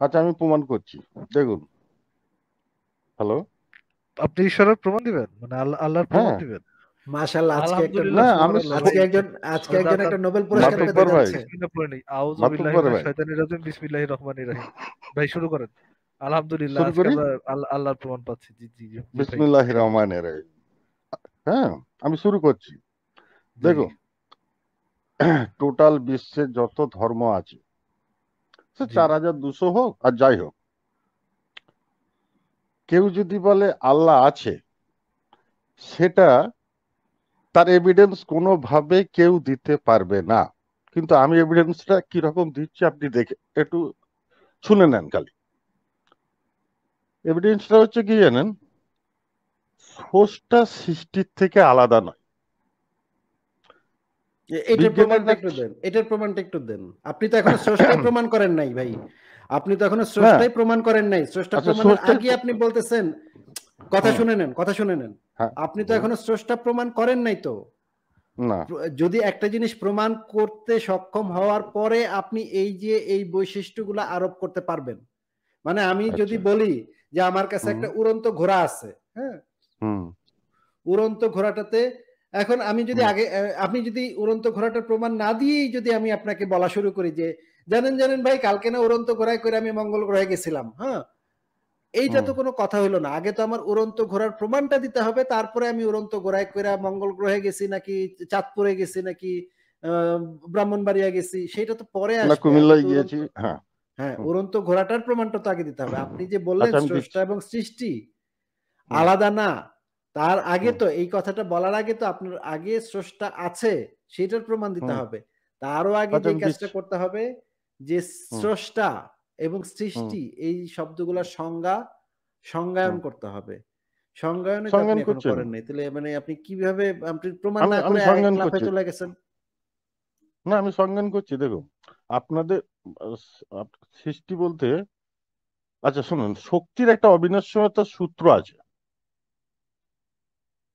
আচ্ছা আমি প্রমাণ করছি, দেখুন। হ্যালো। আপনি ঈশ্বরের প্রমাণ দিবেন, মানে আল্লাহর প্রমাণ হ্যাঁ। দিবেন? মাশাআল্লাহ, আজকে একটা আলহামদুলিল্লাহ, না আমি সুবহানাল্লাহ ভাই। আজকে একজন একটা নোবেল পুরস্কার ভাই পেতে মাতুব্বর ভাই, যাচ্ছে। বিসমিল্লাহ পড়ে নেই। আউযু বিল্লাহি মাতুব্বর মিনাশ ভাই, শাইতানির রাজিম, বিসমিল্লাহির রহমানির রহিম। ভাই শুরু করেন। আলহামদুলিল্লাহ, শুরু আজকে করি। আমরা আল্লাহর প্রমাণ পাচ্ছি। জি জি জি জি ভাই। বিসমিল্লাহির রহমানির রহিম। হ্যাঁ, আমি শুরু করছি। জি দেখুন, টোটাল বিশ্বে যত ধর্ম আছে, সে জি 4200 হোক আর যাই হোক, কেউ যদি বলে আল্লাহ আছে, সেটা তার এভিডেন্স কোনোভাবে কেউ দিতে পারবে না। কিন্তু আমি এভিডেন্সটা কিরকম দিচ্ছি আপনি দেখে একটু শুনে নেন খালি। এভিডেন্সটা হচ্ছে কি জানেন, স্রষ্টা সৃষ্টির থেকে আলাদা নয়। এটার বিজ্ঞানের প্রমাণটা একটু দেন, এটার প্রমাণটা একটু দেন। আপনি তো এখনো স্রষ্টাই প্রমাণ করেন নাই ভাই। আপনি তো এখনো না, স্রষ্টাই প্রমাণ করেন নাই। স্রষ্টা আচ্ছা প্রমাণের স্রষ্টার আগে আপনি বলতেছেন, কথা হুম, শুনে নেন, কথা শুনে নেন। হ্যাঁ, আপনি তো এখনো স্রষ্টা প্রমাণ করেন নাই তো। না, যদি একটা জিনিস প্রমাণ করতে সক্ষম হওয়ার পরে আপনি এই যে এই বৈশিষ্ট্যগুলো আরোপ করতে পারবেন। মানে আমি যদি আচ্ছা, বলি যে আমার কাছে হুম, একটা উড়ন্ত ঘোড়া আছে, হ্যাঁ, হুম, উড়ন্ত ঘোড়াটাতে এখন আমি যদি হুম, আগে আপনি যদি উড়ন্ত ঘোড়াটার প্রমাণ না দিয়েই যদি আমি আপনাকে বলা শুরু করি যে জানেন জানেন ভাই, কালকে না উড়ন্ত ঘোড়ায় করে আমি মঙ্গল গ্রহে গেছিলাম, হ্যাঁ, এইটা হুম। তো কোনো কথা হইলো না। আগে তো আমার উড়ন্ত ঘোড়ার প্রমাণটা দিতে হবে, তারপরে আমি উড়ন্ত ঘোড়ায় করে মঙ্গল গ্রহে গেছি নাকি চাঁদপুরে গেছি নাকি আহ, ব্রাহ্মণবাড়িয়া গেছি, সেটা তো পরে না আসবে। আগে কুমিল্লায় তো গিয়েছি, উড়ন্ত, হ্যাঁ। হ্যাঁ, হুম, উড়ন্ত ঘোড়াটার প্রমাণটা তো আগে দিতে হবে। আপনি যে বললেন আচ্ছা আমি স্রষ্টা দিচ্ছি। এবং সৃষ্টি হুম, আলাদা না, তার আগে হুম, তো এই কথাটা বলার আগে তো আপনার আগে স্রষ্টা আছে সেটার প্রমাণ দিতে হুম, হবে। তারও আগে আচ্ছা যে আমি কাজটা দিচ্ছি। করতে হবে যে হুম, স্রষ্টা এবং হুম, সৃষ্টি এই শব্দগুলোর সংজ্ঞায়ন হুম। করতে হবে। সংজ্ঞায়নে তো আপনি সংজ্ঞান এখনো করছেন? করেন নাই, তাহলে মানে আপনি কিভাবে আপনি প্রমাণ আমি না আমি করে এক সংজ্ঞান লাফে করছি। চলে গেছেন? না আমি সংজ্ঞান করছি, দেখুন। আপনাদের সৃষ্টি বলতে, আচ্ছা শুনুন, শক্তির একটা অবিনশ্বরতার সূত্র আছে।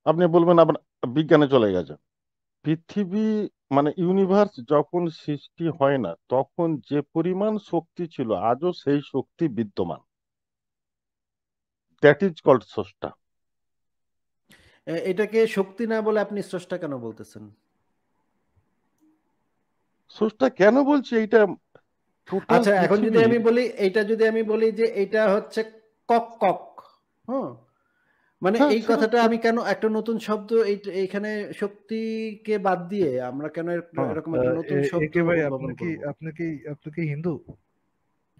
আপনি বলবেন আপনার বিজ্ঞানে চলে গেছে। পৃথিবী মানে ইউনিভার্স যখন সৃষ্টি হয় না, তখন যে পরিমাণ শক্তি ছিল আজও সেই শক্তি বিদ্যমান। দ্যাট ইজ কল্ড স্রষ্টা। এটাকে শক্তি না বলে আপনি স্রষ্টা কেন বলতেছেন? স্রষ্টা কেন বলছি, এইটা টোটাল আচ্ছা, এখন যদি পৃথিবীর। আমি বলি, এইটা যদি আমি বলি যে এটা হচ্ছে কক কক, হ্যাঁ, মানে হ্যাঁ এই সেটা কথাটা আমি কেন একটা নতুন শব্দ এইখানে শক্তিকে বাদ দিয়ে আমরা কেন হ্যাঁ। এরকম একটা নতুন শব্দ একে ভাই, উদ্ভাবন করব? আপনি কি হিন্দু?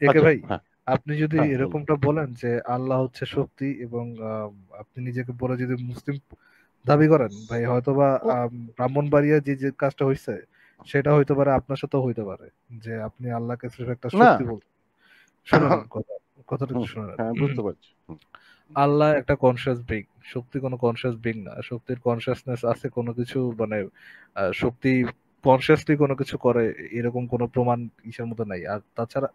একে আচ্ছা ভাই, হ্যাঁ, আপনি যদি হ্যাঁ বলুন। এরকমটা বলেন যে আল্লাহ হচ্ছে শক্তি এবং আপনি নিজেকে বলে যদি মুসলিম দাবি করেন, ভাই হয়তোবা ও, ব্রাহ্মণবাড়িয়া যে যে কাজটা হয়েছে সেটা হইতে পারে আপনার সাথেও হইতে পারে, যে আপনি আল্লাহকে সির্ফ একটা না। শক্তি বলছেন। শুনে নেন কথাটা একটু শুনে নেন। হ্যাঁ বুঝতে পারছি। আল্লাহ একটা কনসিয়াস বিং, শক্তি কোনো কনসিয়াস বিং না। শক্তির কনসিয়াসনেস আছে কোনো কিছু, মানে শক্তি কনসিয়াসলি কোনো কিছু করে এরকম কোনো প্রমাণ ইসের মধ্যে নাই। আর তাছাড়া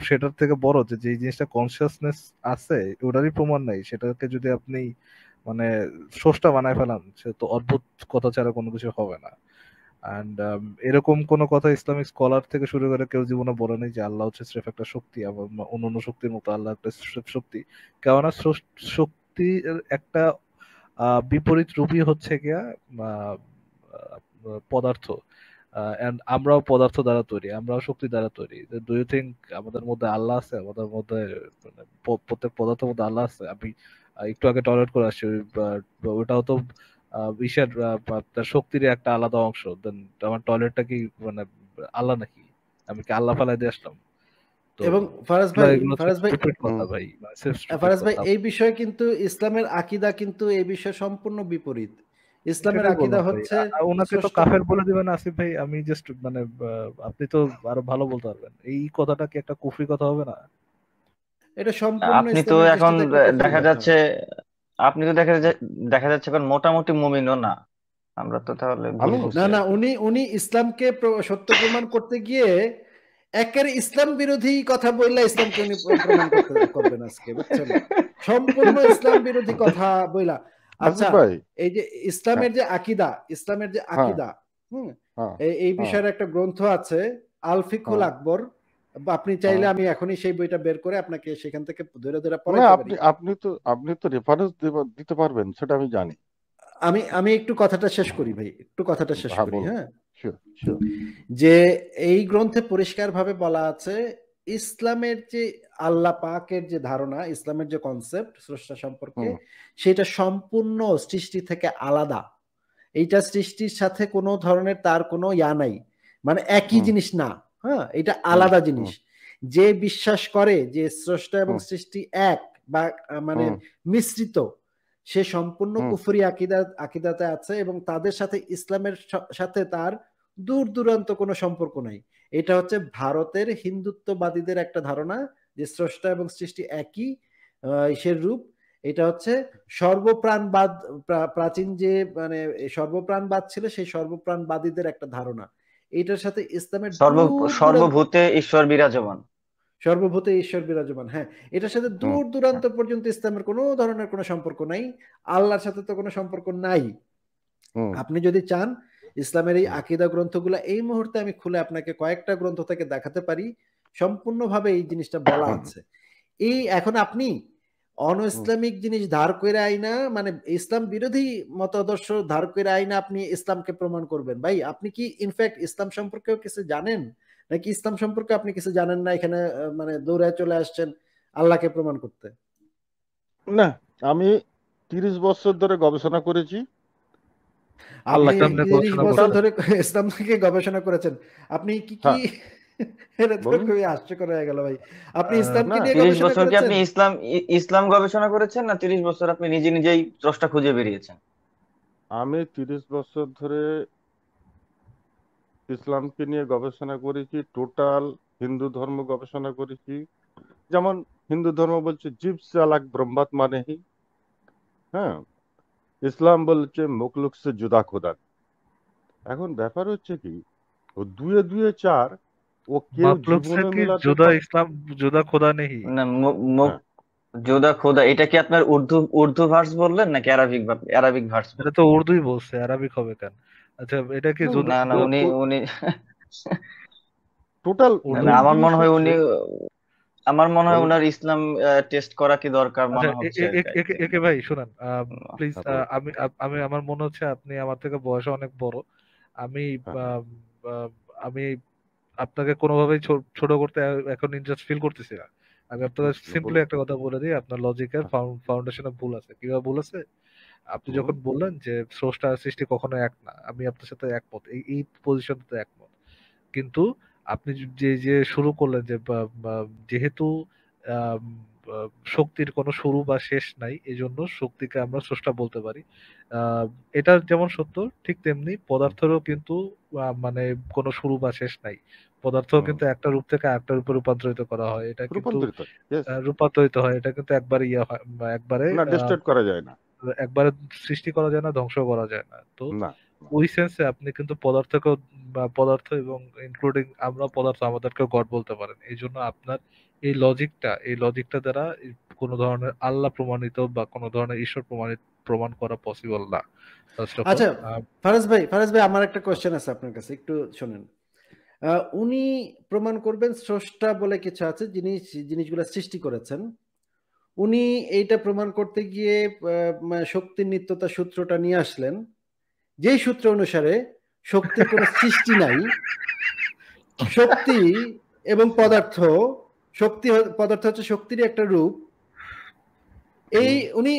সেটার থেকে বড় যে যে জিনিসটা কনসিয়াসনেস আছে ওটারই প্রমাণ নাই, সেটাকে যদি আপনি মানে স্রষ্টা বানায় ফেলান, সে তো অদ্ভুত কথা ছাড়া কোনো কিছু হবে না। অ্যান্ড এরকম কোনো কথা ইসলামিক স্কলার থেকে শুরু করে কেউ জীবনে বলেনি যে আল্লাহ হচ্ছে স্রেফ একটা শক্তি, আবার অন্যান্য শক্তির মতো আল্লাহ একটা স্রেফ শক্তি। কেননা শক্তির একটা বিপরীত রূপই হচ্ছে গিয়া আহ, পদার্থ। and আমরাও পদার্থ দ্বারা তৈরি, আমরাও শক্তি দ্বারা তৈরি। ডু ইউ থিঙ্ক আমাদের মধ্যে আল্লাহ আছে? আমাদের মধ্যে মানে প্রত্যেক পদার্থের মধ্যে আল্লাহ আছে? আমি একটু আগে টয়লেট করে আসছি, ওটাও তো ইসের তার শক্তির একটা আলাদা অংশ। দেন আমার টয়লেটটা কি মানে আল্লাহ নাকি? আমি কি আল্লাহ ফালাই দিয়ে আসলাম? তো এবং ফারাজ এগুলো ভাই, এগুলো হচ্ছে ফারাজ ভাই, স্টুপিড হুম। কথা ভাই, সেলফ স্টুপিড ফারাজ ভাই, কথা। এই বিষয়ে কিন্তু ইসলামের আকীদা কিন্তু এই বিষয়ে সম্পূর্ণ বিপরীত। ইসলামের সেটাই আকীদা বললাম ভাই, হচ্ছে ওনাকে তো স্রষ্টা। কাফের বলে দিবেন আসিফ ভাই। আমি জাস্ট মানে আপনি তো আরো ভালো বলতে পারবেন। এই কথাটা কি একটা কুফরি কথা হবে না? এটা সম্পূর্ণ আপনি তো ইসলামের এখন দৃষ্টিতে একটা কুফরি দেখা কথা। যাচ্ছে, আপনি তো দেখা যাচ্ছে এখন মোটামুটি মুমিনও না। আমরা তো তাহলে ভুল আমি বুঝছি না আর না, কি। উনি উনি ইসলামকে সত্য প্রমাণ করতে গিয়ে একের ইসলাম বিরোধী কথা বললে ইসলামকে উনি প্রমাণ করবেন আজকে, বুঝছেন? সম্পূর্ণ কিন্তু ইসলাম বিরোধী কথা বইলা। আচ্ছা, আসিফ ভাই। এই যে হ্যাঁ, ইসলামের যে হ্যাঁ, আকিদা, হুম, হ্যাঁ, এই হ্যাঁ, বিষয়ের একটা গ্রন্থ আছে, আল ফিকহুল হ্যাঁ, আকবর, আপনি চাইলে হ্যাঁ। আমি এখনই সেই বইটা বের করে আপনাকে সেখান থেকে ধরে ধরে না, পড়াইতে আপনি পারি। আপনি তো রেফারেন্স দিতে পারবেন, সেটা আমি জানি। আমি একটু কথাটা শেষ করি ভাই, একটু কথাটা শেষ হ্যাঁ, করি। বলুন। হ্যাঁ, শিওর শিওর। যে এই গ্রন্থে পরিষ্কারভাবে বলা আছে ইসলামের যে আল্লাহ পাকের যে ধারণা, ইসলামের যে কনসেপ্ট স্রষ্টা সম্পর্কে, সেটা সম্পূর্ণ সৃষ্টি থেকে আলাদা। এইটা সৃষ্টির সাথে কোনো ধরনের তার কোনো ইয়া নাই, মানে একই জিনিস না। হ্যাঁ, এটা আলাদা জিনিস। যে বিশ্বাস করে যে স্রষ্টা এবং সৃষ্টি এক বা মানে মিশ্রিত, সে সম্পূর্ণ কুফরি আকিদাতে আছে এবং তাদের সাথে ইসলামের সাথে তার দূর দূরান্ত কোনো সম্পর্ক নাই। এটা হচ্ছে ভারতের হিন্দুত্ববাদীদের একটা ধারণা যে স্রষ্টা এবং সৃষ্টি একই ঈশ্বর রূপ। এটা হচ্ছে সর্বপ্রাণবাদ, প্রাচীন যে মানে সর্বপ্রাণবাদ ছিল সেই সর্বপ্রাণবাদীদের একটা ধারণা। এটার সাথে ইসলামের সর্বভূতে ঈশ্বর বিরাজমান। সর্বভূতে ঈশ্বর বিরাজমান, হ্যাঁ, এটার সাথে দূর দূরান্ত পর্যন্ত ইসলামের কোনো ধরনের কোনো সম্পর্ক নাই। আল্লাহর সাথে তো কোনো সম্পর্ক নাই। আপনি যদি চান ইসলামের এই আকীদা গ্রন্থগুলা এই মুহূর্তে আমি খুলে আপনাকে কয়েকটা গ্রন্থ থেকে দেখাতে পারি, সম্পূর্ণভাবে এই জিনিসটা বলা আছে। এই এখন আপনি অন ইসলামিক জিনিস ধার করে আইনা, মানে ইসলাম বিরোধী মতাদর্শ ধার করে আইনা আপনি ইসলামকে প্রমাণ করবেন। ভাই, আপনি কি ইনফ্যাক্ট ইসলাম সম্পর্কেও কিছু জানেন, নাকি ইসলাম সম্পর্কে আপনি কিছু জানেন না, এখানে মানে দৌড়ায় চলে আসছেন আল্লাহকে প্রমাণ করতে? না, আমি 30 বছর ধরে গবেষণা করেছি। আপনি ইসলাম নিয়ে 30 গবেষণা বছর করছেন? ধরে ইসলাম থেকে গবেষণা করেছেন, আপনি কি কি হ্যাঁ, এটা তো বলুন। খুবই হাস্যকর হয়ে গেল ভাই। আপনি আহ, ইসলামকে না, নিয়ে 30 গবেষণা বছর কি করেছেন? আপনি ইসলাম গবেষণা করেছেন, না 30 বছর আপনি নিজেই স্রষ্টা খুঁজে বেরিয়েছেন? আমি 30 বছর ধরে ইসলামকে নিয়ে গবেষণা করেছি, টোটাল হিন্দু ধর্ম গবেষণা করেছি। যেমন হিন্দু ধর্ম বলছে জীব সে আলাগ ব্রহ্মাত্মা নেই। হ্যাঁ, ইসলাম বলছে মখলুক সে জুদা খোদা। এখন ব্যাপার হচ্ছে কি, ও দুয়ে দুয়ে চার, ও কেউ মখলুক সে জীবনে কি মেলাতে জুদা ইসলাম, জুদা খোদা নেই? না, হ্যাঁ, জোদা খোদা, এটা কি আপনার উর্দু ভার্স বললেন নাকি অ্যারাবিক ভার্স এটা বললেন? তো উর্দুই বলছে, আরবিক হবে কেন? আচ্ছা, এটা কি জুদা? না না, উনি উনি টোটাল না উর্দু? না, মূল আমার জিনিস মনে হয় হচ্ছে, উনি ওনার ইসলাম টেস্ট করা কি দরকার আচ্ছা, মনে হচ্ছে আর কি, I think। একে ভাই শুনান প্লিজ। হ্যাঁ, বলুন। আমি আমি আমার মনে হচ্ছে আপনি আমার থেকে বয়সে অনেক বড়। আমি হ্যাঁ, আম, আম, আমি আপনাকে কোনোভাবেই ছোট করতে এখন ইন্টারেস্ট ফিল করতেছি না। আমি আপনাকে সিম্পলি বলুন। একটা কথা বলে দিই, আপনার লজিকের ফাউন্ডেশনে ভুল আছে। কিভাবে ভুল আছে? আপনি হুম, যখন বললেন যে স্রষ্টা আর সৃষ্টি কখনো এক না, আমি আপনার সাথে একমত, এই পজিশনটাতে একমত। কিন্তু আপনি যে যে শুরু করলেন যে যেহেতু আম, শক্তির কোনো শুরু বা শেষ নাই, এজন্য শক্তিকে আমরা স্রষ্টা বলতে পারি। আহ, এটা যেমন সত্য, ঠিক তেমনি পদার্থেরও কিন্তু মানে কোনো শুরু বা শেষ নাই। পদার্থ কিন্তু একটা রূপ থেকে আরেকটা রূপে রূপান্তরিত করা হয়, এটা কিন্তু রূপান্তরিত, yes। রূপান্তরিত হয়, এটা কিন্তু একবারে ইয়ে হয়, একবারে না, ডিস্টার্ব করা যায় না। একবারে সৃষ্টি করা যায় না, ধ্বংস করা যায় না। তো না, ওই সেন্সে আপনি কিন্তু পদার্থকেও বা পদার্থ এবং ইনক্লুডিং আমরা পদার্থ আমাদেরকে গড বলতে পারেন। এই জন্য আপনার এই লজিকটা দ্বারা কোনো ধরনের আল্লাহ প্রমাণিত বা কোনো ধরনের ঈশ্বর প্রমাণ করা পসিবল না। ফার্স্ট অফ অল আচ্ছা, ফারাজ ভাই, আমার একটা কোশ্চেন আছে আপনার কাছে, একটু শুনেন। উনি প্রমাণ করবেন স্রষ্টা বলে কিছু আছে, জিনিসগুলো সৃষ্টি করেছেন। উনি এইটা প্রমাণ করতে গিয়ে শক্তির নিত্যতা সূত্রটা নিয়ে আসলেন, যেই সূত্র অনুসারে শক্তির কোনো সৃষ্টি নাই। শক্তি এবং পদার্থ, পদার্থ হচ্ছে শক্তিরই একটা রূপ। এই উনি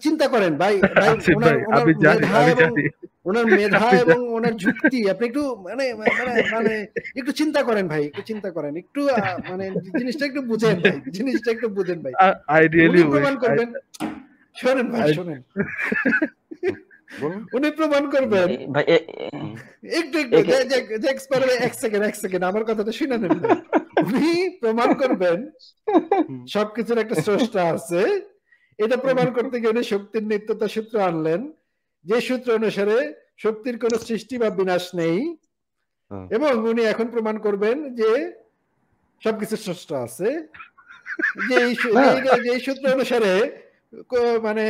চিন্তা করেন ভাই, আসিফ ওনার ভাই, ওনার আমি জানি, মেধা আমি এবং জানি, ওনার মেধা আমি এবং জানি। ওনার যুক্তি আপনি একটু মানে মানে মানে একটু চিন্তা করেন ভাই, একটু চিন্তা করেন, একটু মানে জিনিসটা একটু বুঝেন ভাই, জিনিসটা একটু বুঝেন ভাই। I উনি really প্রমাণ wish করবেন, শোনেন ভাই I শোনেন, বলুন। উনি প্রমাণ করবেন, ভাই একটু এক সেকেন্ড আমার কথাটা শুনে নেন ভাই। উনি প্রমাণ করবেন সবকিছুর একটা স্রষ্টা আছে। এটা প্রমাণ করতে গিয়ে উনি শক্তির নিত্যতা সূত্র আনলেন, যে সূত্র অনুসারে শক্তির কোনো সৃষ্টি বা বিনাশ নেই। এবং উনি এখন প্রমাণ করবেন যে সবকিছু স্রষ্টা আছে, যে সূত্র অনুসারে মানে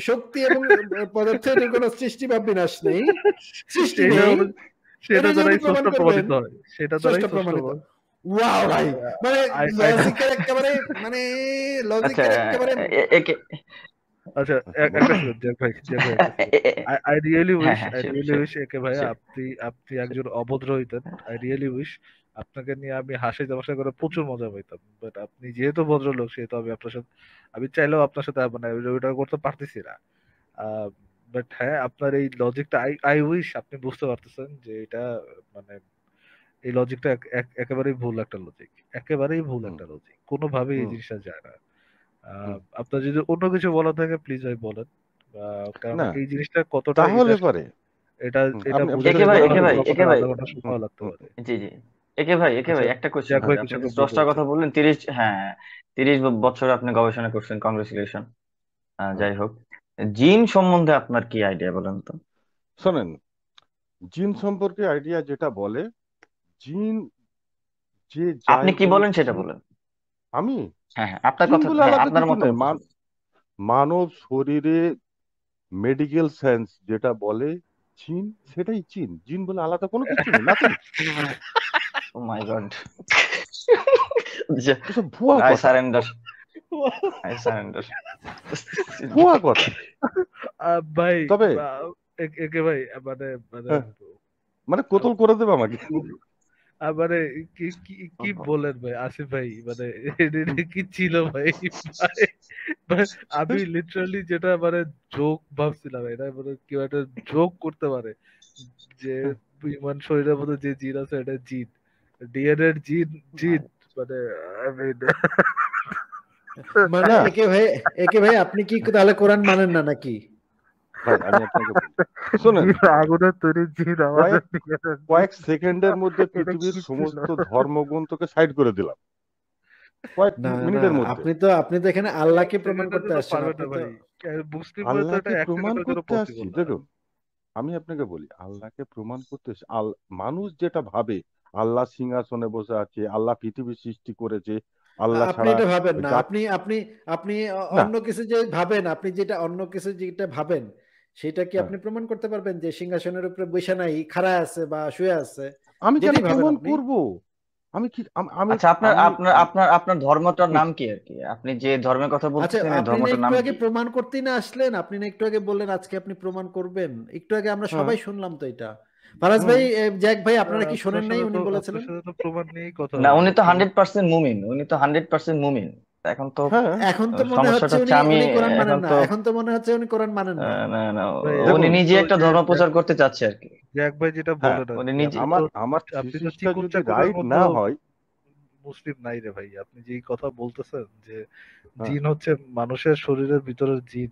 শক্তি এবং পদার্থের কোনো সৃষ্টি বা বিনাশ নেই, সৃষ্টি নেই। সেটা এটা যে দ্বারাই উনি প্রমাণ স্রষ্টা করবেন, প্রমাণিত হয়, সেটা দ্বারাই স্রষ্টা স্রষ্টা প্রমাণিত। ওয়াও ভাই, মানে I- লজিকের একেবারে, মানে আচ্ছা লজিকের একেবারে একে আচ্ছা বলুন। একটা সেকেন্ড জ্যাক ভাই, একটা সেকেন্ড। I really হ্যাঁ wish, হ্যাঁ I sure really sure wish একে ভাই শিওর আপনি একজন অভদ্র হইতেন। I really wish আপনাকে নিয়ে আমি হাসি তামাশা করে প্রচুর মজা পাইতাম, বাট আপনি যেহেতু ভদ্রলোক সেহেতু আমি আপনার সাথে, আমি চাইলেও আপনার সাথে মানে ওইটা করতে পারতেছি না। বাট হ্যাঁ, আপনার এই লজিকটা আই উইশ আপনি বুঝতে পারতেছেন যে এটা মানে এই লজিকটা একেবারেই ভুল একটা লজিক, একেবারেই ভুল হুম, একটা লজিক, কোনোভাবেই এই হুম, জিনিসটা যায় না। হুম। আপনার যদি অন্য কিছু বলা থাকে প্লিজ ভাই বলেন। কারণ না এই জিনিসটা কতটা তাহলে পারে এটা এটা আপনি বোঝার একে জন্য ভাই কথা একে হয়তো ভাই বলুন। আমাদের একে ভাই আধা ঘন্টা হুম, সময় লাগতে হুম, পারে। জি জি একে ভাই আচ্ছা, একটা কোশ্চেন জ্যাক করি। ভাই আপনি কিছু তো একটা বলতে স্রষ্টার চাচ্ছে। কথা বললেন, 30 বছর আপনি গবেষণা করছেন, কংগ্রেচুলেশন। হুম। যাই হোক, জিন সম্বন্ধে আপনার কি আইডিয়া বলেন তো? শোনেন, জিন সম্পর্কে আইডিয়া যেটা বলে, জিন যে আপনি যাই কি বলুক, বলেন সেটা জিন, বলেন। আমি হ্যাঁ হ্যাঁ আপনার জিন কথা, বলে হ্যাঁ আলাদা আপনার কিছু নাই। মতামত বলেন। মানব শরীরে মেডিকেল সায়েন্স যেটা বলে জিন, সেটাই জিন। জিন বলে আলাদা কোনো কিছু নেই, নাথিং। O my god. এসব ভুয়া আই কথা, সারেন্ডার, আই সারেন্ডার। ভুয়া কথা। ভাই তবে একে ভাই মানে মানে হ্যাঁ, মানে কোতল করে দেবে আমাকে। মানে কি কি কি বলেন ভাই আসিফ ভাই, মানে এটা কি ছিল ভাই? ভাই, ভাই, আমি লিটারালি যেটা মানে জোক ভাবছিলাম, এটা মানে কেউ একটা জোক করতে পারে যে বিমান শরীরের মধ্যে যে জিন আছে এটা জিন, ডিএনএ এর জিন, জিন মানে I mean, মানে না একে ভাই আপনি কি তাহলে কোরআন মানেন না নাকি? ভাই, আমি আপনাকে বলি, শোনেন, জিন আগুনের তৈরি জিন আমাদের কয়েক DNA র কয়েক জিন। সেকেন্ডের মধ্যে এটা পৃথিবীর কি ছিল? সমস্ত ধর্মগ্রন্থকে সাইড করে দিলাম, কয়েক না না, মিনিটের মধ্যে। আপনি তো এখানে এক আল্লাহকে প্রমাণ সেকেন্ডের করতে জন্য আসছেন, পারবে আপনি না তো ভাই, মুসলিম হয়ে তো এটা আল্লাহকে এক প্রমাণ সেকেন্ডের জন্য করতে আসছি, পসিবল না। দেখুন, আমি আপনাকে বলি, আল্লাহকে প্রমাণ করতে এসে মানুষ যেটা ভাবে আল্লাহ সিংহাসনে বসে আছে, আল্লাহ পৃথিবী সৃষ্টি করেছে, আল্লাহ আপনি ছাড়া এটা ভাবেন না, জাত, আপনি আপনি আপনি না, অন্য কিছু যে ভাবেন, আপনি যেটা অন্য কিছু যেটা ভাবেন সেটা কি হ্যাঁ, আপনি প্রমাণ করতে পারবেন যে সিংহাসনের উপরে বসে নাই, খাড়া আছে বা শুয়ে আছে? আমি কেন যেটাই ভাবেন প্রমাণ আপনি। করব? আমি কি আমি আচ্ছা আপনার আমি আপনার আপনার আপনার ধর্মটার নাম কি আর কি? আপনি যে ধর্মের কথা আচ্ছা, বলতেছেন এই আপনি না ধর্মটার একটু নাম আগে কি? প্রমাণ করতেই না আসলেন, আপনি না একটু আগে বললেন আজকে আপনি প্রমাণ করবেন, একটু আগে আমরা হ্যাঁ, সবাই শুনলাম তো এটা। ফারাজ হুম, ভাই, জ্যাক ভাই, আপনারা কি শোনেন নাই উনি আপনার বলেছিলেন? সাথে তো প্রমাণ নিয়েই কথা না হলো উনি তো প্রমাণ। 100% মুমিন, উনি তো 100% মুমিন। এখন তো হ্যাঁ, এখন তো মনে সমস্যাটা হচ্ছে হচ্ছে উনি আমি উনি কোরআন মানেন এখন না, তো এখন তো মনে হচ্ছে উনি কোরআন মানেন না। না না ভাই উনি দেখুন, আপনি তো নিজে ওই একটা যে ধর্ম প্রচার করতে চাচ্ছে আর কি। জ্যাক ভাই যেটা হ্যাঁ, বলেন আর উনি কি, নিজে আমার আপনি তো থিসিসটা চিকুন যদি চাকুরের রাইট মতো না হয়, মুসলিম নাই রে ভাই। আপনি যেই কথা বলতেছেন যে হ্যাঁ, জিন হচ্ছে মানুষের শরীরের ভিতরের জিন,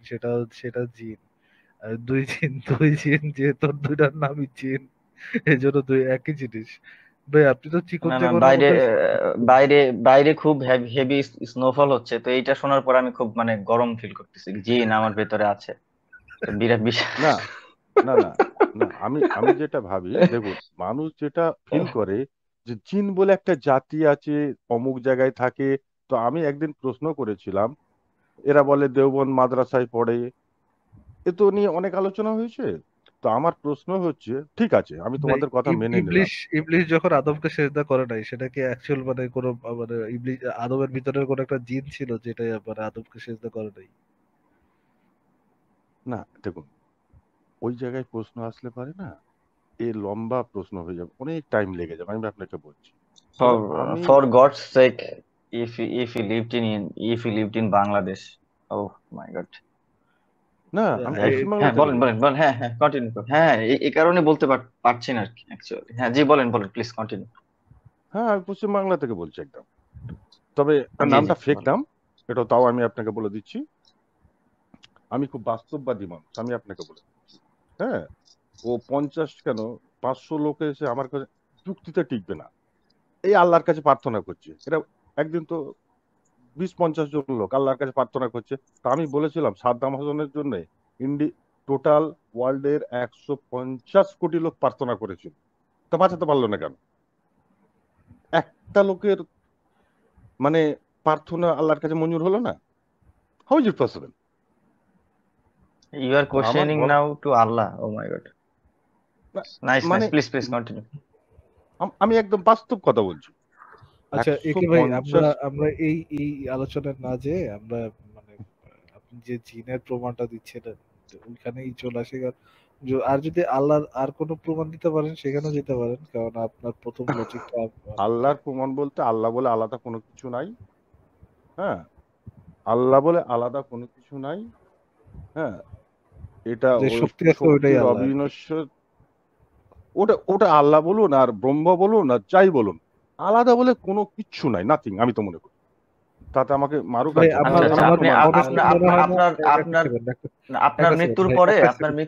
সেটা জিন। আর দুই জিন যেহেতু দুইটার নামই জিন, এই জন্য দুই একই জিনিস। ভাই আপনি তো চিকন না না চাকরের বাইরে মধ্যে বাইরে বাইরে খুব হেভি স্নোফল হচ্ছে, তো এইটা শোনার পর আমি খুব মানে গরম ফিল করতেছি, জিন আমার ভেতরে আছে। তো বিরাট বিশাল। না, না, না, না, আমি যেটা ভাবি, দেখুন, মানুষ যেটা ফিল করে যে জিন বলে একটা জাতি আছে, অমুক জায়গায় থাকে। তো আমি একদিন প্রশ্ন করেছিলাম, এরা বলে দেওবন্দ মাদ্রাসায় পড়ে, এ তো নিয়ে অনেক আলোচনা হয়েছে। তো আমার প্রশ্ন হচ্ছে, ঠিক আছে, আমি ভাই তোমাদের কথা মেনে নিলাম। ইবলিশ ইবলিশ যখন আদমকে সেজদা করে নাই, সেটা কি অ্যাকচুয়াল মানে কোনো মানে ইবলিশ আদমের ভিতরে কোনো একটা জিন ছিল যেটা মানে আদমকে সেজদা করে নাই? না, দেখুন, ওই জায়গায় প্রশ্ন আসলে পারে না, এ লম্বা প্রশ্ন হয়ে যাবে, অনেক টাইম লেগে যাবে, আমি আপনাকে বলছি। তবে ফর আমি, for God's sake, if he lived in Bangladesh, oh my God. না, আমি যাই হোক, পশ্চিম বাংলা হ্যাঁ থেকে বলেন বলছি। বলেন বলেন, হ্যাঁ হ্যাঁ কন্টিনিউ করুন। হ্যাঁ এই কারণে বলতে পারছি না আর কি অ্যাকচুয়ালি। হ্যাঁ জি বলেন বলেন প্লিজ কন্টিনিউ। হ্যাঁ, আমি পশ্চিম বাংলা থেকে বলছি একদম। তবে জি জি নামটা ফেক বলেন। নাম, এটা তাও আমি আপনাকে বলে দিচ্ছি। আমি খুব বাস্তববাদী মানুষ, আমি আপনাকে বলে দিচ্ছি। হ্যাঁ, ও 50 কেন, 500 লোকে এসে আমার কাছে যুক্তিতে টিকবে না। এই আল্লাহর কাছে প্রার্থনা করছে, এটা একদিন তো 20-50 জন লোক আল্লাহর কাছে প্রার্থনা করছে। তা আমি বলেছিলাম সাদ্দাম হাসানের জন্য টোটাল ওয়ার্ল্ডের 150 কোটি লোক প্রার্থনা করেছিল, তা বাঁচাতে পারলো না কেন? একটা লোকের মানে প্রার্থনা আল্লাহর কাছে মঞ্জুর হলো না? How is it possible? You are তো আমার কোশ্চেনিং বলা, now to Allah, oh my God. না, নাইস নাইস, মানে প্লিজ প্লিজ কন্টিনিউ। আমি একদম বাস্তব কথা বলছি। আচ্ছা একে ভাই, আমরা 150 আমরা এই আলোচনায় না যে আমরা মানে আপনি যে জিনের প্রমাণটা দিচ্ছিলেন তো ওইখানেই চলে আসে। আর যদি আল্লাহর আর কোনো প্রমাণ দিতে পারেন সেখানেও যেতে পারেন, কারণ আপনার প্রথম লজিকটা আল্লাহর প্রমাণ বলতে আল্লাহ বলে আলাদা কোনো কিছু নাই। হ্যাঁ, আল্লাহ বলে আলাদা কোনো কিছু নাই। হ্যাঁ, এটা যে ওই শক্তি আছে ওইটাই শক্তির আল্লাহ আর কি। অবিনশ্বর, ওটা ওটা আল্লাহ বলুন আর ব্রহ্ম বলুন আর যাই বলুন, আলাদা বলে কোনো কিচ্ছু নাই, নাথিং আমি তো মনে করি। তাতে আমাকে মারুক আর ভাই যাক, আমার আচ্ছা আচ্ছা, আমি আমার আপনি প্রমাণ করতে honestly পারবো। মনে হয় না। আপনার একটা আপনার সেকেন্ড, আপনার একটা সেকেন্ড মৃত্যুর ভাই, পরে একটা আপনার সেকেন্ড।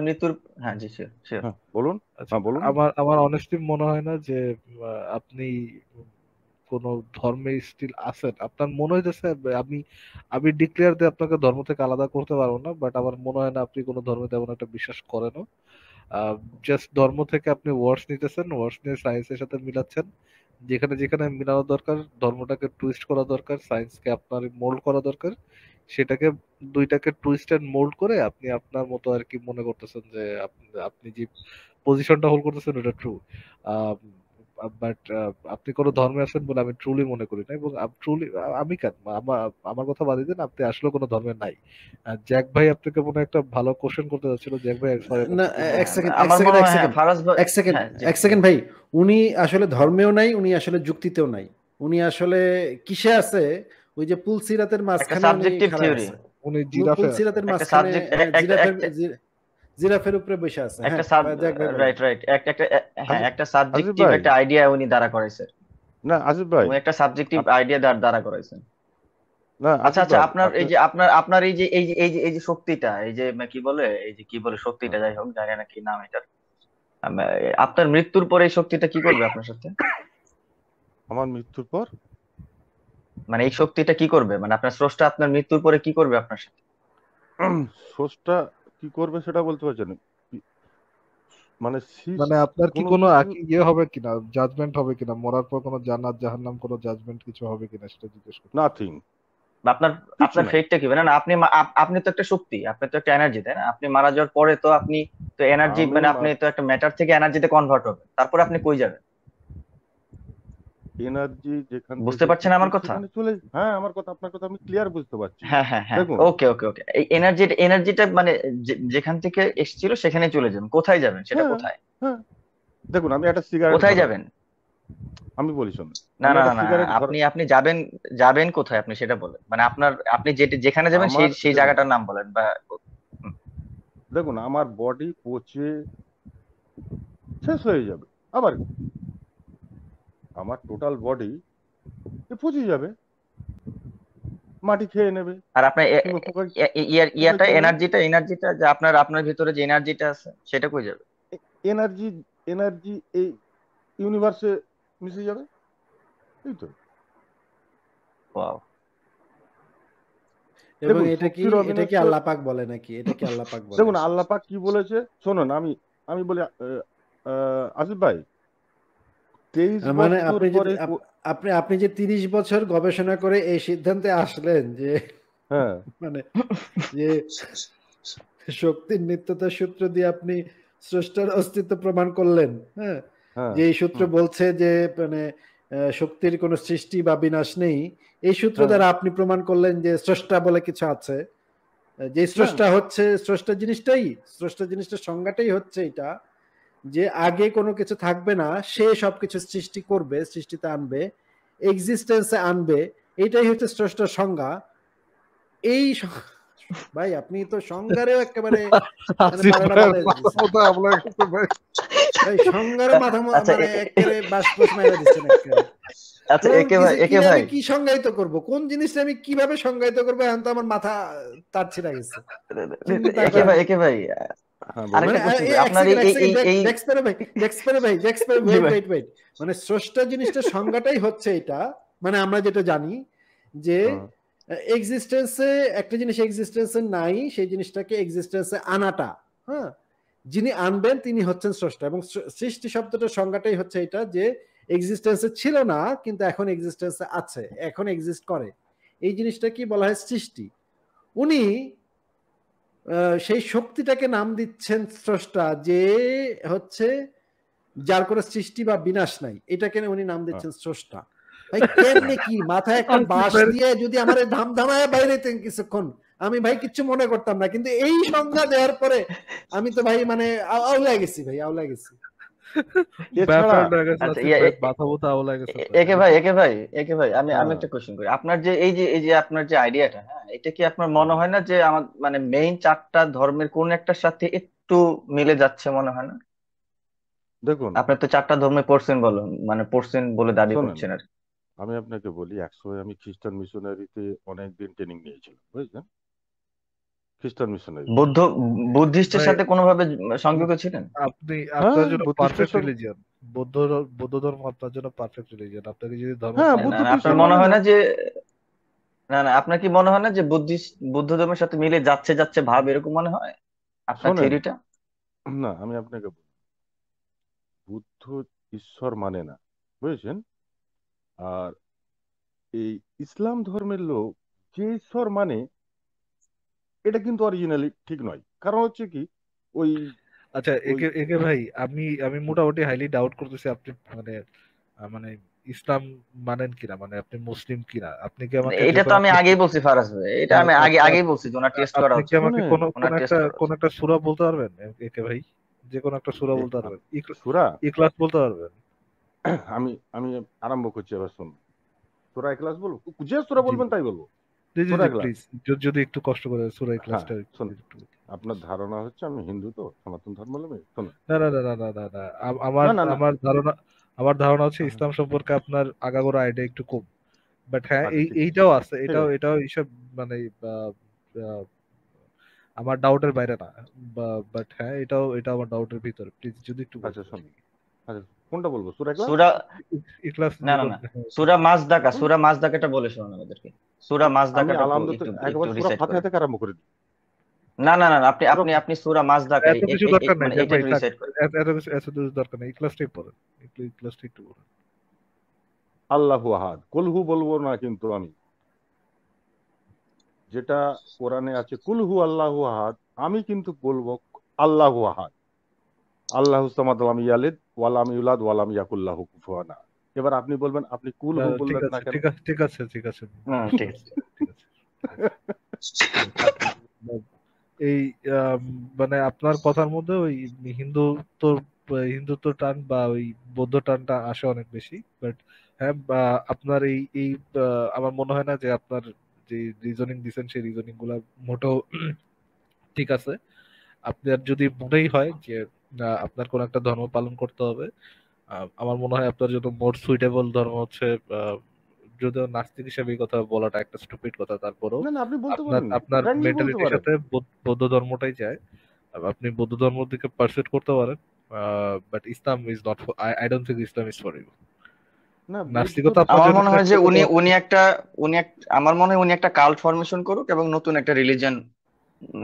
মৃত্যুর হ্যাঁ জি শিওর শিওর। হ্যাঁ বলুন, আচ্ছা, হ্যাঁ বলুন। আমার অনেস্টলি মনে হয় না যে আপনি কোন ধর্মে স্টিল আছেন। আপনার মনে হইতেছে আমি আমি ডিক্লেয়ার দিয়ে আপনাকে ধর্ম থেকে আলাদা করতে পারবো না, বাট আমার মনে হয় না আপনি কোনো ধর্মে তেমন একটা বিশ্বাস করেনও। জাস্ট ধর্ম থেকে আপনি ওয়ার্ডস নিতেছেন, ওয়ার্ডস নিয়ে সায়েন্সের সাথে মিলাচ্ছেন। যেখানে যেখানে মিলানো দরকার, ধর্মটাকে টুইস্ট করা দরকার, সায়েন্সকে আপনার মোল্ড করা দরকার, সেটাকে দুইটাকে টুইস্ট এন্ড মোল্ড করে আপনি আপনার মতো আর কি মনে করতেছেন যে আপনি যে পজিশনটা হোল্ড করতেছেন ওটা ট্রু। বাট আপনি কোনো ধর্মে আছেন বলে আমি ট্রুলি মনে করি না, এবং ট্রুলি আমি কেন আমার কথা বাদই দেন, আপনি আসলে কোনো ধর্মে নাই। জ্যাক ভাই আপনাকে মনে হয় একটা ভালো কোশ্চেন করতে যাচ্ছিল। জ্যাক ভাই সরি না, আপনাকে এক সেকেন্ড, এক আমার সেকেন্ড, মনে এক হয় হ্যাঁ সেকেন্ড, ফারাজ ভাই। এক সেকেন্ড, হ্যাঁ জি এক সেকেন্ড ভাই। উনি আসলে ধর্মেও নাই, উনি আসলে যুক্তিতেও নাই। উনি আসলে কিসে আছে? ওই যে পুলসিরাতের একটা মাঝখানে উনি সাবজেক্টিভ খাড়া থিওরি, আছে। উনি জিরাফে আছে। পুলসিরাতের একটা মাঝখানে সাবজেক্ট একটা জিরাফের একটা জিরাফের উপরে বসে আছে। একটা হ্যাঁ, সাব জ্যাক ভাই বলেন। রাইট রাইট একটা একটা হ্যাঁ আসিফ, একটা আসিফ সাবজেক্টিভ ভাই, একটা আইডিয়া উনি দাঁড়া করাইছেন। না আসিফ ভাই, উনি একটা সাবজেক্টিভ আপ- আইডিয়া দাঁড়া করাইছেন। না আচ্ছা আসিফ আচ্ছা, ভাই আপনার এই আপনি, যে আপনার এই যে শক্তিটা, এই যে কি বলে শক্তিটা, যাই হোক জানি না কি নাম এটার, আপনার মৃত্যুর পরে এই শক্তিটা কি করবে আপনার সাথে? আমার মৃত্যুর পর মানে এই শক্তিটা কি করবে, মানে আপনার স্রষ্টা আপনার মৃত্যুর পরে কি করবে আপনার সাথে? সোর্সটা কি করবে সেটা বলতে পারছেন না। মানে মানে আপনার কি কোনো কোনো কিছু, ইয়ে হবে কিনা, জাজমেন্ট হবে কিনা, মরার পর কোনো জান্নাত জাহান্নাম কোনো জাজমেন্ট কিছু হবে কিনা সেটা জিজ্ঞেস করছি। নাথিং, বা আপনার কিছু আপনার নাই। ফেটটা কি হবে? না না, আপনি তো একটা শক্তি, আপনি তো একটা এনার্জি, তাই না? আপনি মারা যাওয়ার পরে তো আপনি তো এনার্জি, আমি মানে আপনি তো একটা ম্যাটার থেকে এনার্জিতে কনভার্ট হবে, তারপরে আপনি কই যাবেন? এনার্জি যেখান বুঝতে থেকে পারছেন এসেছি আমার কথা? সেখানে চলে, হ্যাঁ আমার কথা আপনার কথা আমি ক্লিয়ার বুঝতে পারছি। হ্যাঁ হ্যাঁ হ্যাঁ, দেখুন, ওকে ওকে ওকে, এই এনার্জিটা মানে যেখান থেকে এসেছিল সেখানে চলে যাবেন, কোথায় যাবেন সেটা হ্যাঁ কোথায়? হ্যাঁ, দেখুন আমি একটা সিগারেট কোথায় ধরাই, যাবেন? আমি বলি শোনো, না আমি না একটা না না, সিগারেট ধরা, আপনি আপনি যাবেন, যাবেন কোথায় আপনি সেটা বলেন, মানে আপনি যেখানে যাবেন সেই আমার সেই দেখুন, জায়গাটার নাম বলেন বা হুম, দেখুন আমার বডি পচে শেষ হয়ে যাবে, আবার কি? আমার টোটাল বডি পচে যাবে, মাটি খেয়ে নেবে আর আপনার কিংবা পোকা পোকায় ইয়াটা খেয়ে নেবে। এনার্জিটা যে আপনার ভিতরে যে এনার্জিটা আছে সেটা কই যাবে? এনার্জি, এনার্জি এই ইউনিভার্সে মিশে যাবে, এই তো। ওয়াও। এবং দেখুন এটা কি শক্তির অবিনশ্বর, আল্লাহ পাক বলে নাকি? এটা কি আল্লাহ পাক বলে? দেখুন আল্লাহ পাক কি বলেছে শোনুন, আমি আমি বলি আসিফ ভাই, 23 মানে বছর আপনি যদি পরে আপনি যে 30 বছর গবেষণা করে এই সিদ্ধান্তে আসলেন যে হ্যাঁ মানে যে শক্তির নিত্যতার সূত্র দিয়ে আপনি স্রষ্টার অস্তিত্ব প্রমাণ করলেন, হ্যাঁ, হ্যাঁ, যে এই সূত্র বলছে যে মানে শক্তির কোনো সৃষ্টি বা বিনাশ নেই, এই সূত্র হ্যাঁ, দ্বারা আপনি প্রমাণ করলেন যে স্রষ্টা বলে কিছু আছে, যে হ্যাঁ, স্রষ্টা হচ্ছে স্রষ্টা জিনিসটার সংজ্ঞাটাই হচ্ছে এটা, যে আগে কোনো কিছু থাকবে না, সে সবকিছু সৃষ্টি করবে, সৃষ্টিতে আনবে, এক্সিস্টেন্সে আনবে, এটাই হচ্ছে স্রষ্টার সংজ্ঞা। এই ভাই আপনি তো সংজ্ঞারেও একেবারে মানে আসিফ বারোটা ভাইয়ের বাজায় মাথা দিচ্ছেন মতো আমলা করতে ভাই। ভাই, সংজ্ঞারে মাথা আচ্ছা মানে একেবারে বাসপোস মাইরা দিচ্ছেন একেবারে। আচ্ছা, কোন একে ভাই কিছু কি একে ভাই আমি কি সংজ্ঞায়িত করব, কোন জিনিসটা আমি কিভাবে সংজ্ঞায়িত করবো, এখন তো আমার মাথা তার ছিঁড়া গেছে। চিন্তা করেন। একে ভাই হ্যাঁ বলুন। মানে আরেকটা কোশ্চেন করি, এক আপনার সেকেন্ড, এক সেকেন্ড, এই জ্যাক্সপারো জি ওয়েট ভাই। ওয়েট ওয়েট, মানে স্রষ্টা জিনিসটার সংজ্ঞাটাই হচ্ছে এটা, মানে আমরা যেটা জানি যে হ্যাঁ, এক্সিস্টেন্সে একটা জিনিস এক্সিস্টেন্সে নাই, সেই জিনিসটাকে এক্সিস্টেন্সে আনাটা, হ্যাঁ, যিনি আনবেন তিনি হচ্ছেন স্রষ্টা। এবং সৃষ্টি শব্দটার সংজ্ঞাটাই হচ্ছে এটা, যে এক্সিস্টেন্সে ছিল না কিন্তু এখন এক্সিস্টেন্সে আছে, এখন এক্সিস্ট করে, এই জিনিসটা কি বলা হয় সৃষ্টি। উনি সেই শক্তিটাকে নাম দিচ্ছেন স্রষ্টা, যে হচ্ছে যার কোনো সৃষ্টি বা বিনাশ নাই, এটাকে উনি নাম হ্যাঁ, দিচ্ছেন স্রষ্টা। ভাই কেমনে কি মাথায় একটা আসিফ বাঁশ ভাইয়ের দিয়ে যদি আমার ধামধামায় বাইরে কিছুক্ষণ, আমি ভাই কিচ্ছু মনে করতাম না, কিন্তু এই সংজ্ঞা দেওয়ার পরে আমি তো ভাই মানে আউলা গেছি ভাই, আউলা গেছি। এছাড়া ব্যাপার হয়ে গেছে আচ্ছা আসিফ ভাই, মাথা মুথা আউলা গেছে তো একে ভাই একে ভাই একে ভাই, আমি আমি হ্যাঁ একটা কোশ্চেন করি। আপনার যে এই যে আপনার যে আইডিয়াটা, হ্যাঁ, এটা কি আপনার মনে হুম, হয় না যে আমার মানে মেইন চারটা ধর্মের কোন একটার সাথে একটু মিলে যাচ্ছে মনে হয় না? দেখুন আপনি তো চারটা ধর্মে পড়ছেন বলেন, মানে পড়ছেন বলে দাবি শোনেন, করছেন আর কি। আমি আপনাকে বলি, একসময় আমি খ্রিস্টান মিশনারিতে অনেকদিন ট্রেনিং নিয়েছিলাম, বুঝলেন, খ্রিস্টান মিশনারিতে। বৌদ্ধ বুদ্ধিস্টের ভাই। সাথে কোনোভাবে সংযুক্ত ছিলেন? আপনি হ্যাঁ আপনার জন্য বুদ্ধিস্টের পারফেক্ট সঙ্গে, রিলিজিয়ন বৌদ্ধ বৌদ্ধ ধর্ম আপনার জন্য পারফেক্ট রিলিজিয়ন। আপনাকে যদি ধর্ম হ্যাঁ পালন বুদ্ধ না, তো আপনার ঈশ্বর মনে মানে হয় না। না যে, না আপনার কি মনে হয় না যে বৌদ্ধ ধর্মের সাথে মিলে যাচ্ছে যাচ্ছে ভাব, এরকম মনে হয় আপনার শোনেন, থিওরিটা? না আমি আপনাকে বলি, বুদ্ধ ঈশ্বর মানে না, বুঝেছেন। আর এই ইসলাম ধর্মের লোক যে ঈশ্বর মানে, এটা কিন্তু অরিজিনালি ঠিক নয়। কারণ হচ্ছে কি, ওই আচ্ছা, ওই একে একে ভাই, আমি আমি মোটামুটি হাইলি ডাউট করতেছি আপনি মানে মানে ইসলাম মানেন কিনা, মানে আপনি মুসলিম কিনা। আপনি কি আমাকে যে এটা তো কোনো আমি একটা আগেই বলছি ফারাজ ভাই, এটা আমি আগে আগেই বলছি যে ওনার টেস্ট করা আপনি কি উচিত, আমাকে শোনেন, কোনো ওনার টেস্ট করা কোন উচিত। একটা সূরা বলতে পারবেন একে ভাই? যে কোনো একটা সূরা বলতে পারবেন? সূরা, ইখলাস বলতে পারবেন? আমি আমি আরম্ভ করছি, এবার শুনুন। সূরা ইখলাস বলবো, যে সূরা জি বলবেন তাই বলবো। জি জি সূরা জি, ইখলাস, প্লিজ যদি একটু কষ্ট করে সূরা হ্যাঁ ইখলাসটা শুনুন, একটু। আপনার ধারণা হচ্ছে আমি হিন্দু, তো সনাতন ধর্মাবলম্বী, শুনুন। না না না না না না না, আমার না না না, আমার ধারণা হচ্ছে হ্যাঁ, ইসলাম সম্পর্কে আপনার আগাগোড়া আইডিয়া একটু কম। বাট হ্যাঁ, আচ্ছা ঠিক আছে, এইটাও আছে, ঠিক আছে, এটাও এইসব মানে আহ, আহ, আমার ডাউটের বাইরে না। বাট হ্যাঁ, এটা আমার ডাউটের ভিতরে। প্লিজ যদি একটু আচ্ছা বলতেন। শুনুন, আচ্ছা কোনটা বলবো, সূরা ইখলাস? সূরা, ইখলাস না না যেটা, না, হ্যাঁ, সূরা মাজদাকা, হুম, সূরা মাজদাকাটা বলে শোনান আমাদেরকে। সূরা আমি মাজদাকাটা একটু একটু আলহামদুলিল্লাহ একটু একেবারে সূরা রিসাইট ফাতিহা করেন। থেকে আরম্ভ করে দিই। না না না না, আপনি সূরা, আপনি আপনি সূরা মাজদাকা এত কিছু দরকার নাই মানে যে এটা ভাই, একটু থাক। রিসাইট করেন। এত কিছু দরকার নাই, ইখলাসটাই পড়েন। ইখলাসটা একটু পড়েন। আল্লাহু আহাদ, কুলহু বলবো না কিন্তু আমি, যেটা কোরআনে আছে কুলহু আল্লাহু আহাদ, আমি কিন্তু বলবো আল্লাহু আহাদ, আল্লাহু সামাদ, লাম ইয়ালিদ ওয়া লাম ইউলাদ ওয়া লাম ইয়াকুল লাহু কুফুয়ান আহাদ। এবার আপনি বলবেন আপনি কুলহু ঠিক বললেন না আছে কেন? ঠিক আছে ঠিক আছে ঠিক আছে না বুঝতে ঠিক পারছি, আছে। ঠিক আছে ঠিক আছে ঠিক আছে। এই আম, মানে আপনার কথার মধ্যে ওই হিন্দুত্ব হিন্দুত্ব টান বা ওই বৌদ্ধ টানটা আসে অনেক বেশি। বাট হ্যাঁ, আপনার এই আমার মনে হয় না যে আপনার যে রিজনিং দিচ্ছেন সেই রিজনিং গুলা মোটেও ঠিক আছে। আপনার যদি মনেই হয় যে আপনার কোন একটা ধর্ম পালন করতে হবে, আমার মনে হয় আপনার জন্য মোর সুইটেবল ধর্ম হচ্ছে আহ, যদিও নাস্তিক হিসেবে এই কথা বলাটা একটা স্টুপিড কথা, তারপরেও না না, আপনি বলতে আপনার পারেন, আপনার ফ্র্যাঙ্কলি বলতে মেন্টালিটির পারেন। সাথে বৌদ্ধ ধর্মটাই যায়। আপনি বৌদ্ধ ধর্মের দিকে পারসুট করতে পারেন। But Islam is not, I don't think Islam is for you. না বুদ্ধ, নাস্তিকতা আপনার আমার জন্য মনে হয় যে ব্যক্তিগত। আমার মনে হয় উনি একটা কাল্ট ফরমেশন করুক এবং নতুন একটা রিলিজিয়ন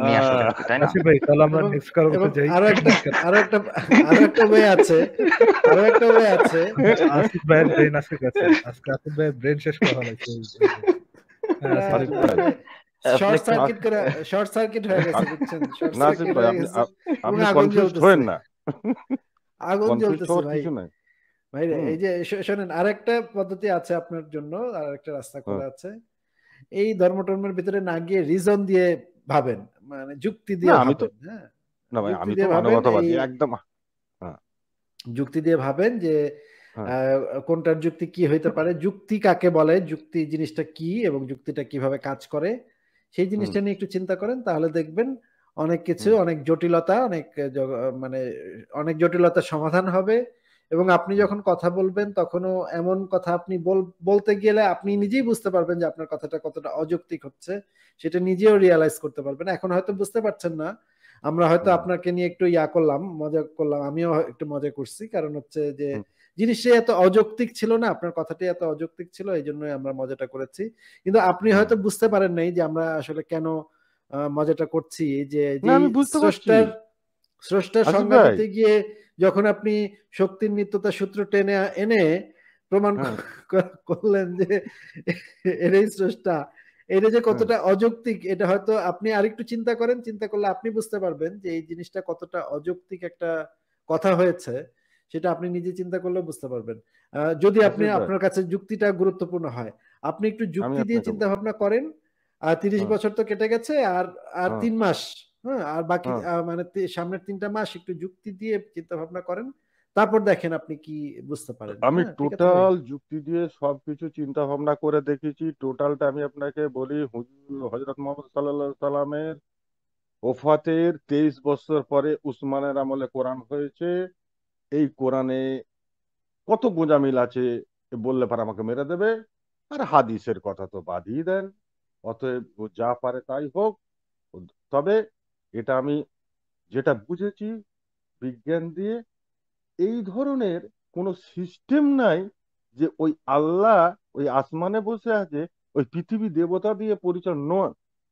নিয়ে আসুক আর কি, তাই না? আসিফ ভাই, তাহলে আমরা এবং নেক্সট কারো কাছে এবং যাই। আরো একটা ওয়ে আছে, আরো একটা ওয়ে আছে। আসিফ ভাইয়ের ব্রেন আছে কাছে, আজকে আসিফ ভাইয়ের ব্রেন শেষ করা হয়েছে। হ্যাঁ, সরি। আসিফ ভাই, আপনি কি শর্ট সার্কিট হয়ে গেছে, বুঝছেন, শর্ট না আসিফ সার্কিট ভাই, হয়ে আপনি গেছে এবং আপনি আগুন কনফিউজড জ্বলতেছে, হয়েন না, আগুন কনফিউজড জ্বলতেছে হওয়ার ভাই। কিছু নাই। ভাই রে, হুম, এই যে শোনেন, আরেকটা পদ্ধতি আছে আপনার জন্য, আরেকটা রাস্তা হ্যাঁ, খোলা আছে। এই ধর্ম টর্মের ভিতরে না গিয়ে রিজন দিয়ে ভাবেন, মানে যুক্তি না দিয়ে আমি তো, ভাবেন। হ্যাঁ, না ভাই যুক্তি আমি তো দিয়ে ভাবেন। এই মানবতাবাদী একদম। হ্যাঁ, যুক্তি দিয়ে ভাবেন যে হ্যাঁ, কোনটার যুক্তি কি হইতে পারে, যুক্তি কাকে বলে, যুক্তি জিনিসটা কি এবং যুক্তিটা কিভাবে কাজ করে, সেই হুম, জিনিসটা নিয়ে একটু চিন্তা করেন, তাহলে দেখবেন অনেক কিছু, হুম, অনেক জটিলতা, মানে অনেক জটিলতার সমাধান হবে। এবং আপনি হুম, যখন কথা বলবেন তখনও এমন কথা আপনি বলতে গেলে আপনি নিজেই বুঝতে পারবেন যে আপনার কথাটা কতটা অযৌক্তিক হচ্ছে, সেটা নিজেও রিয়ালাইজ করতে পারবেন। এখন হয়তো বুঝতে পারছেন না, আমরা হয়তো হুম, আপনাকে নিয়ে একটু করলাম, মজা করলাম, আমিও একটু মজা করছি, কারণ হচ্ছে যে হুম, জিনিসটা এত অযৌক্তিক ছিল না, আপনার কথাটি এত অযৌক্তিক ছিল, এই জন্যই আমরা মজাটা করেছি। কিন্তু আপনি হুম। হয়তো বুঝতে পারেন নাই যে আমরা আসলে কেন মজাটা করছি। যে না যেই আমি বুঝতে পারছি স্রষ্টার আসিফ সংজ্ঞা ভাই। দিতে গিয়ে যখন আপনি শক্তির নিত্যতা সূত্র টেনে এনে প্রমাণ হ্যাঁ, করলেন যে এটাই স্রষ্টা, এটা যে হ্যাঁ, কতটা অযৌক্তিক, এটা হয়তো আপনি আরেকটু চিন্তা করেন, চিন্তা করলে আপনি বুঝতে পারবেন যে এই জিনিসটা কতটা অযৌক্তিক একটা কথা হয়েছে। সেটা আপনি নিজে চিন্তা করলে বুঝতে পারবেন। যদি আপনি আসিফ ভাই, আপনার কাছে যুক্তিটা গুরুত্বপূর্ণ হয়, আপনি একটু আমি যুক্তি দিয়ে আপনাকে চিন্তা ভাবনা করেন। 30 হ্যাঁ বছর তো কেটে গেছে, আর আর হ্যাঁ 3 মাস, হ্যাঁ, আর বাকি হ্যাঁ মানে সামনের 3টা মাস একটু যুক্তি দিয়ে চিন্তা ভাবনা করেন, তারপর দেখেন আপনি কি বুঝতে পারেন। আমি হ্যাঁ, ঠিক আছে ভাই? টোটাল যুক্তি দিয়ে সবকিছু চিন্তা ভাবনা করে দেখেছি। টোটালটা আমি আপনাকে বলি, হুজুর হযরত মুহাম্মদ সাল্লাল্লাহু আলাইহি সাল্লামের ওফাতের 23 বছর পরে উসমানের আমলে কোরআন হয়েছে। এই কোরআনে কত গোঁজামিল আছে বললে পর আমাকে মেরে দেবে। আর হাদিসের কথা তো বাদই দেন। অতএব ও যা পারে তাই হোক। তবে এটা আমি যেটা বুঝেছি বিজ্ঞান দিয়ে, এই ধরনের কোনো সিস্টেম নাই যে ওই আল্লাহ ওই আসমানে বসে আছে, ওই পৃথিবী দেবতা দিয়ে পরিচালনা।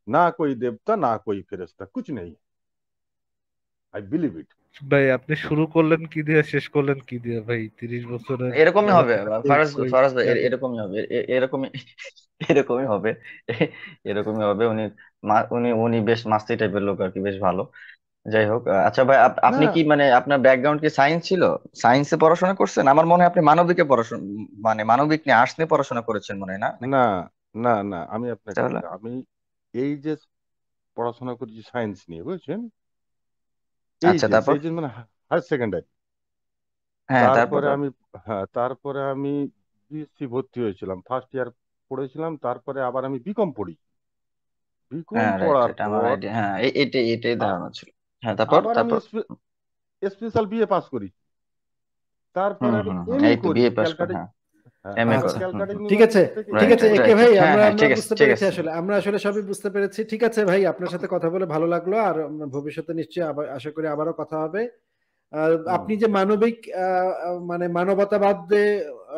না কই দেবতা না কই ফেরেশতা, কুছ নেই। I believe it. ভাই আপনি শুরু করলেন কি দিয়ে, শেষ করলেন কি দিয়ে ভাই? 30 বছরের এরকমই হবে আলোচনা কই ফারাজ কই ফারাজ ভাই, গেল? এরকমই হবে, এরকমই এরকমই হবে, এরকমই হবে। উনি উনি উনি বেশ মাস্তি টাইপের লোক আর কি, বেশ ভালো। যাই হোক, আচ্ছা ভাই, আপনি না কি মানে আপনার ব্যাকগ্রাউন্ড কি সায়েন্স ছিল? সায়েন্সে পড়াশোনা করছেন? আমার মনে হয় আপনি মানবিকে পড়াশোনা, মানে মানবিক নিয়ে আর্টস নিয়ে পড়াশোনা করেছেন মনে হয়, না নাকি? না না না, আমি আপনাকে তাহলে বলি, আমি এই যে পড়াশোনা করেছি সায়েন্স নিয়ে, বুঝছেন, আচ্ছা, তারপর? এই যে মানে হায়ার সেকেন্ডারি। হ্যাঁ, তারপর তারপরে তারপর আমি, হ্যাঁ তারপরে আমি বিএসসি ভর্তি হয়েছিলাম, ফার্স্ট ইয়ার পড়েছিলাম। তারপরে আবার আমি বিকম পড়ি। বিকম হ্যাঁ, রাইট পড়ার রাইট, আমার পর আইডিয়া, হ্যাঁ, এটাই আ- ধারণা ছিল। হ্যাঁ, তারপর আবার আমি তারপর স্পেশাল বিএ পাস করি। তারপরে হুম আমি হুম হুম, এমএ এই তো করি বিএ পাস কর, ক্যালকাটা। হ্যাঁ, হ্যাঁ, এমএ আবার করো, আচ্ছা, হুম ক্যালকাটা হুম, ঠিক আছে, ইউনিভার্সিটি থেকে ঠিক রাইট আছে, এমএ। রাইট একে রাইট, ভাই, হ্যাঁ আমরা হ্যাঁ, আমরা ঠিক আছে বুঝতে ঠিক পেরেছি, আছে। আসলে আমরা আসলে সবই বুঝতে পেরেছি। ঠিক আছে ভাই, আপনার সাথে কথা বলে ভালো লাগলো, আর ভবিষ্যতে নিশ্চয়ই আবার আশা করি আবারও কথা হবে। হুম। আপনি যে মানবিক মানে মানবতাবাদে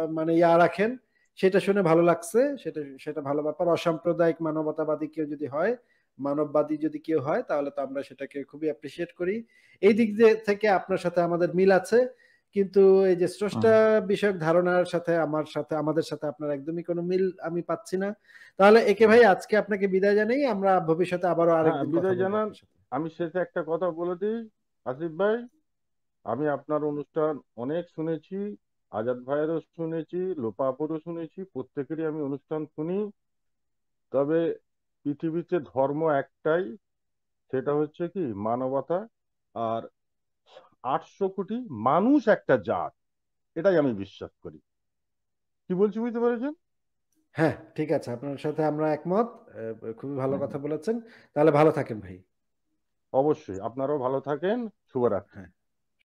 মানে রাখেন, সেটা শুনে ভালো লাগছে। সেটা সেটা ভালো ব্যাপার। অসাম্প্রদায়িক মানবতাবাদী কেউ যদি হয়, মানববাদী যদি কেউ হয়, তাহলে তো আমরা সেটাকে খুবই অ্যাপ্রিসিয়েট করি। এই দিক থেকে আপনার সাথে আমাদের মিল আছে, কিন্তু এই যে হুম। স্রষ্টা বিষয়ক ধারণার সাথে আমাদের সাথে আপনার একদমই কোনো মিল আমি পাচ্ছি না। তাহলে একে ভাই, আজকে আপনাকে বিদায় জানাই। আমরা ভবিষ্যতে আবারও হ্যাঁ আরেকদিন কথা বিদায় বলবো জানান। আপনার সাথে। আমি শেষে একটা কথা বলে দিই, আসিফ ভাই, আমি আপনার অনুষ্ঠান অনেক শুনেছি, আজাদ ভাইয়েরও শুনেছি, লোপাপুরও শুনেছি, প্রত্যেকেরই আমি অনুষ্ঠান শুনি। তবে পৃথিবীতে ধর্ম একটাই, সেটা হচ্ছে কি মানবতা। আর 800 কোটি মানুষ একটা জাত, এটাই আমি বিশ্বাস করি। কি বলছি বুঝতে পেরেছেন? হ্যাঁ, ঠিক আছে, আপনার সাথে আমরা একমত। খুবই ভালো হুম হুম। কথা বলেছেন। তাহলে ভালো থাকেন ভাই। অবশ্যই, আপনারাও ভালো থাকেন। শুভরাত্রি। হ্যাঁ।